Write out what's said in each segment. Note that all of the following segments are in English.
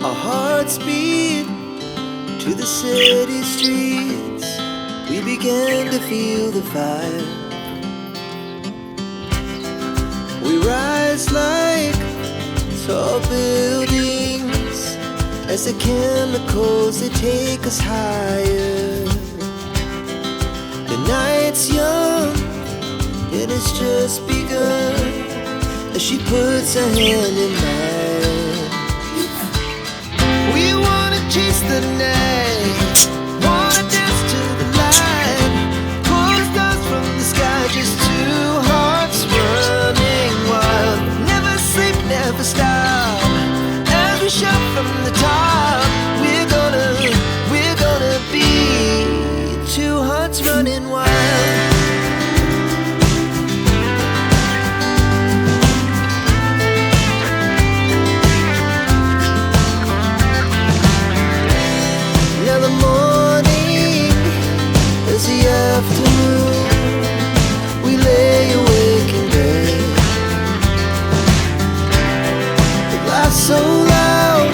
Our hearts beat to the city streets. We began to feel the fire. We rise like tall buildings as the chemicals, they take us higher. The night's young and it's just begun as she puts her hand in mine. We wanna chase the night, wanna dance to the light, pull the stars from the sky, just two hearts running wild. Never sleep, never stop, as we shout from the top. We're gonna be two hearts running wild. Afternoon, we lay awake in bed. It laughs so loud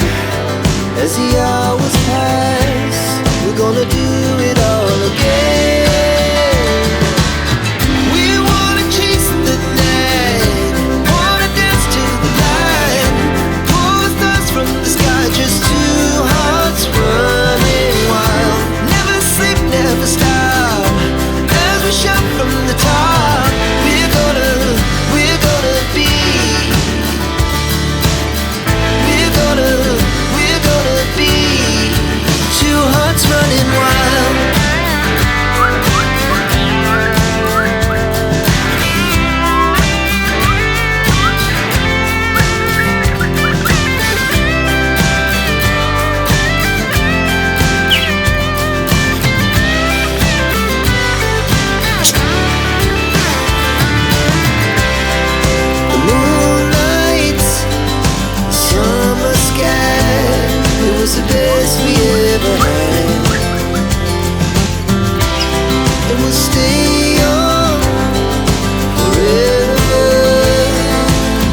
as the hours pass. We're gonna do it all again. We wanna chase the night, wanna dance to the light, pull the stars from the sky, just two hearts running wild. Never sleep, never stop, shout from the top. We're gonna be, we're gonna be two hearts running wild. The best we ever had, and we'll stay on forever.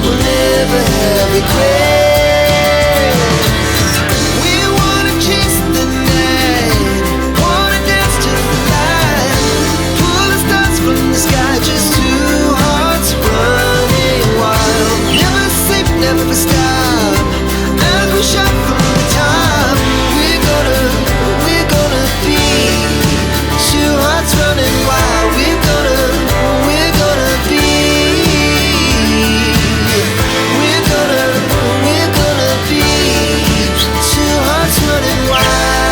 We'll never have regrets. We wanna chase the night, wanna dance to the light, pull the stars from the sky, just two hearts running wild. Never sleep, never stop, as we shout from the top. Running wild, we're gonna be, we're gonna be two hearts running wild.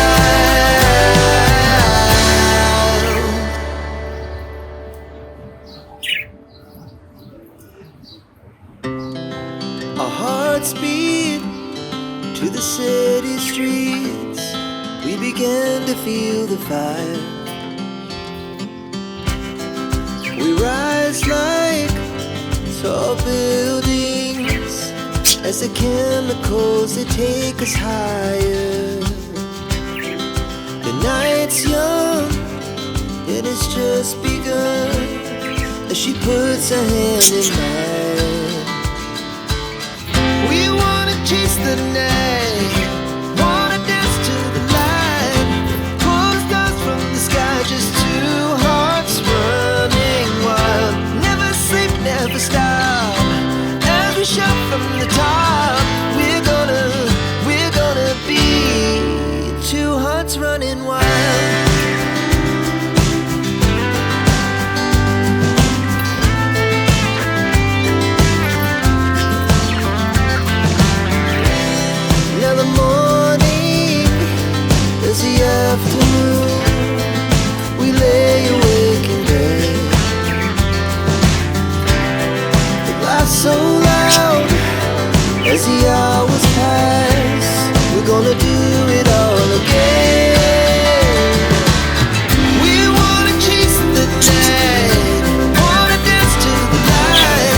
Our hearts beat to the city streets. We began to feel the fire. We rise like tall buildings as the chemicals, they take us higher. The night's young and it's just begun as she puts her hand in mine. We wanna chase the night, wanna dance to the light, pull the stars from the sky, just two hearts running wild. Never sleep, never stop, as we shout from the top. We're gonna be two hearts running wild. Now the morning is the afternoon. We lay awake in bed. It laughs so loud as the hours pass. We're gonna do it all again. We wanna chase the night, wanna dance to the light,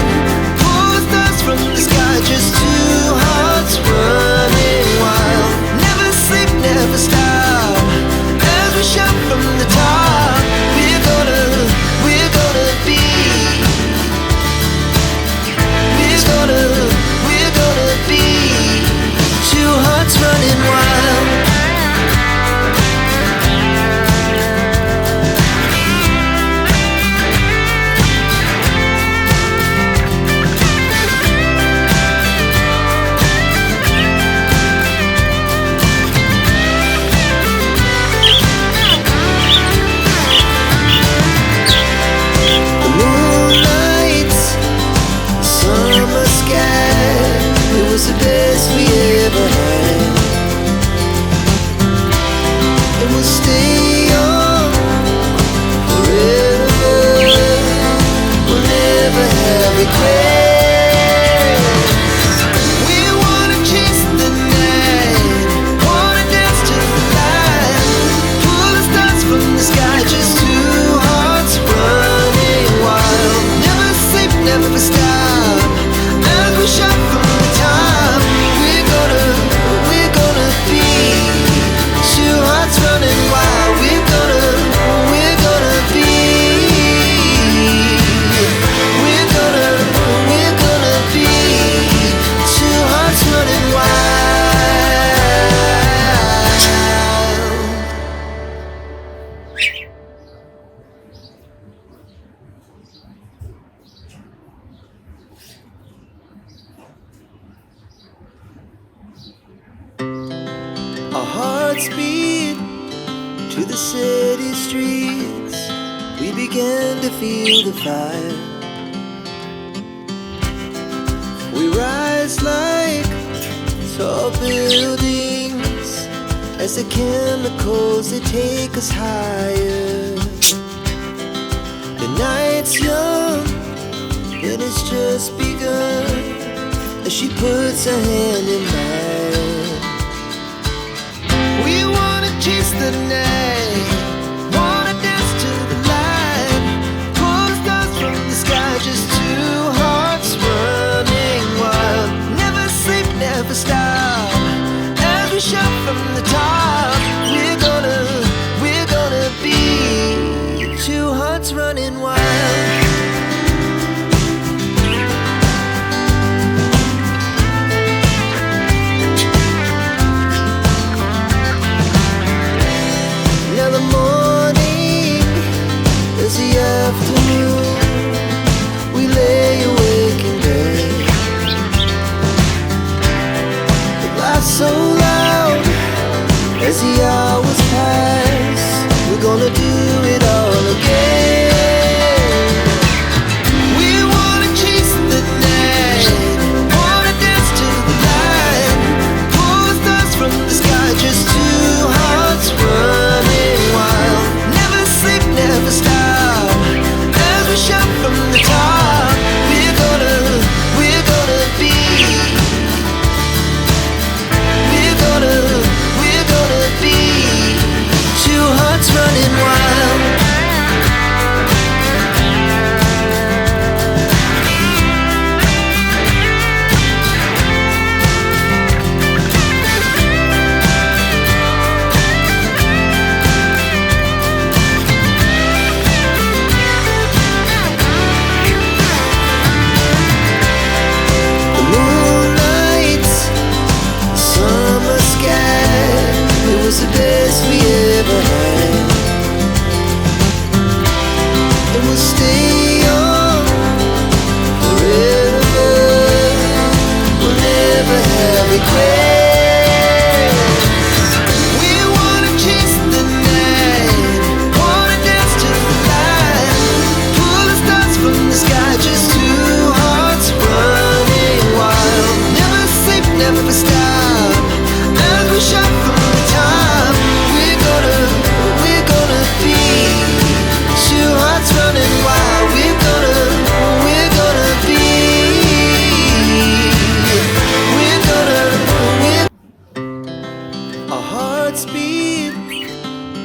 pull the stars from the sky, just two hearts running wild. Never sleep, never stop, as we shout from the top. We're gonna be, we're gonna be best we ever had, and we'll stay young forever. We'll never have regrets. We wanna chase the night, wanna dance to the light, pull the stars from the sky, just two hearts running wild. Never sleep, never stop, as we shout from the top. We're gonna be two hearts running wild. We're gonna be. We're gonna be two hearts running wild. Our hearts beat to the city streets. We began to feel the fire. We rise like tall buildings as the chemicals they take us higher. The night's young and it's just begun as she puts her hand in mine. We wanna chase the night, wanna dance to the light, pull the stars from the sky, just two hearts running wild. Never sleep, never stop, as we shout from the top. We're gonna be two hearts running wild. Now the morning is the afternoon. We lay awake in bed. The laughs so loud as the hours pass. We're gonna do it all again. We wanna chase the night, wanna dance to the light, pull the stars from the sky, just two hearts running wild. Never sleep, never stop, as we shout from the top. We're gonna be. We're gonna be two hearts running wild. The moonlight, summer sky, it was the best we ever had, and we'll stay young forever. We'll never have regrets. We wanna chase the night, wanna dance to the light, pull the stars from the sky, just two hearts running wild. Never sleep, never stop, as we shout from the top. We're gonna be two hearts running wild. We're gonna be. Our hearts beat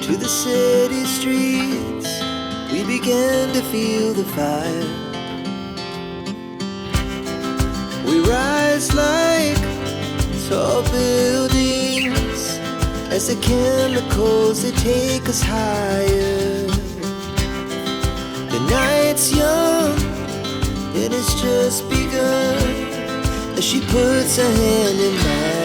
to the city streets. We began to feel the fire. We rise like tall buildings as the chemicals they take us higher. The night's young and it's just begun as she puts her hand in mine.